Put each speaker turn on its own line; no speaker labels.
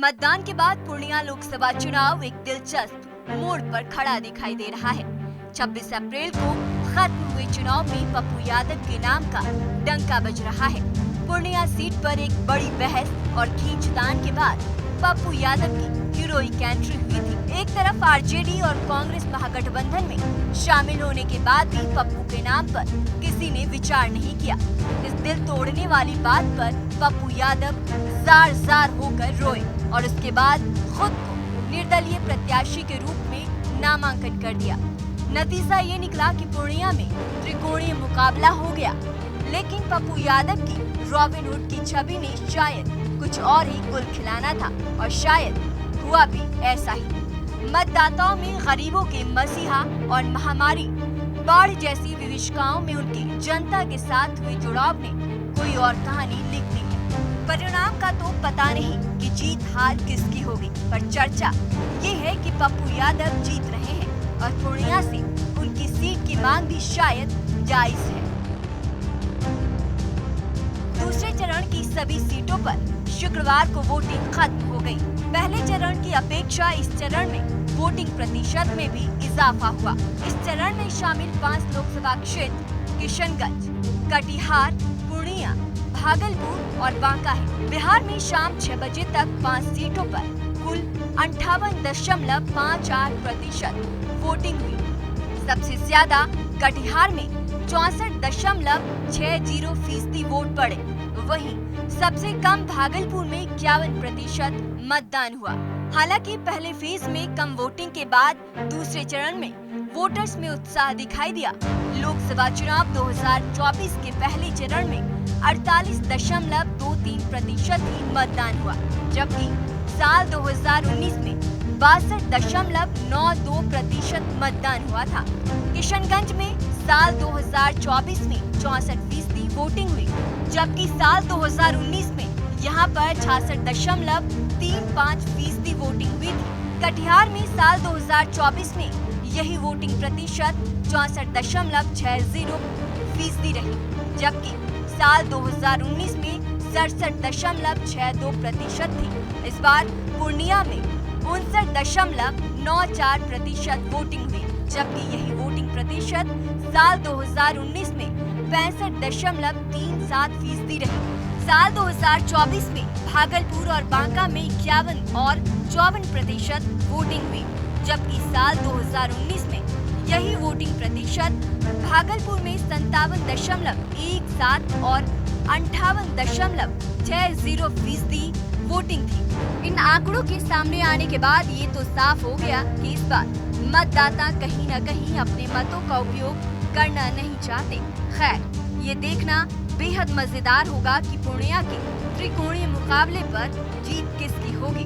मतदान के बाद पूर्णिया लोकसभा चुनाव एक दिलचस्प मोड़ पर खड़ा दिखाई दे रहा है। 26 अप्रैल को खत्म हुए चुनाव में पप्पू यादव के नाम का डंका बज रहा है। पूर्णिया सीट पर एक बड़ी बहस और खींचतान के बाद पप्पू यादव की हीरोइक एंट्री हुई थी। एक तरफ आरजेडी और कांग्रेस महागठबंधन में शामिल होने के बाद भी पप्पू के नाम पर किसी ने विचार नहीं किया। इस दिल तोड़ने वाली बात पर पप्पू यादव जार होकर रोए और उसके बाद खुद को निर्दलीय प्रत्याशी के रूप में नामांकन कर दिया। नतीजा ये निकला कि पूर्णिया में त्रिकोणीय मुकाबला हो गया, लेकिन पप्पू यादव की रॉबिन हुड की छवि ने शायद कुछ और ही गुल खिलाना था और शायद हुआ भी ऐसा ही। मतदाताओं में गरीबों के मसीहा और महामारी बाढ़ जैसी विविधताओं में उनकी जनता के साथ हुए जुड़ाव ने कोई और कहानी लिख दी है। परिणाम का तो पता नहीं कि जीत हार किसकी होगी, पर चर्चा ये है कि पप्पू यादव जीत रहे हैं और पूर्णिया से उनकी सीट की मांग भी शायद जायज है। दूसरे चरण की सभी सीटों पर शुक्रवार को वोटिंग खत्म हो गई। पहले चरण की अपेक्षा इस चरण में वोटिंग प्रतिशत में भी इजाफा हुआ। इस चरण में शामिल 5 लोकसभा क्षेत्र किशनगंज, कटिहार, पूर्णिया, भागलपुर और बांका है। बिहार में शाम 6 बजे तक 5 सीटों पर कुल 58.58% वोटिंग हुई। सबसे ज्यादा कटिहार में 64.60% वोट पड़े। वहीं सबसे कम भागलपुर में 51% मतदान हुआ। हालांकि पहले फेज में कम वोटिंग के बाद दूसरे चरण में वोटर्स में उत्साह दिखाई दिया। लोकसभा चुनाव 2024 के पहले चरण में 48.23% ही मतदान हुआ, जबकि साल 2019 में 62.92% मतदान हुआ था। किशनगंज में साल 2024 में 64% वोटिंग हुई, जबकि साल 2019 में यहां पर 66.35% वोटिंग हुई थी। कटिहार में साल 2024 में यही वोटिंग प्रतिशत 64.60% रही, जबकि साल 2019 में 67.62% थी। इस बार पूर्णिया में 59.94% वोटिंग हुई, जबकि यही वोटिंग प्रतिशत साल 2019 में 65.37% रही। साल 2024 में भागलपुर और बांका में 51 और 54% वोटिंग हुई, जबकि साल 2019 में यही वोटिंग प्रतिशत भागलपुर में 57.17 और 58.60% वोटिंग थी। इन आंकड़ों के सामने आने के बाद ये तो साफ हो गया कि इस बार मतदाता कहीं न कहीं अपने मतों का उपयोग करना नहीं चाहते। खैर, ये देखना बेहद मजेदार होगा कि पूर्णिया के त्रिकोणीय मुकाबले पर जीत किसकी होगी।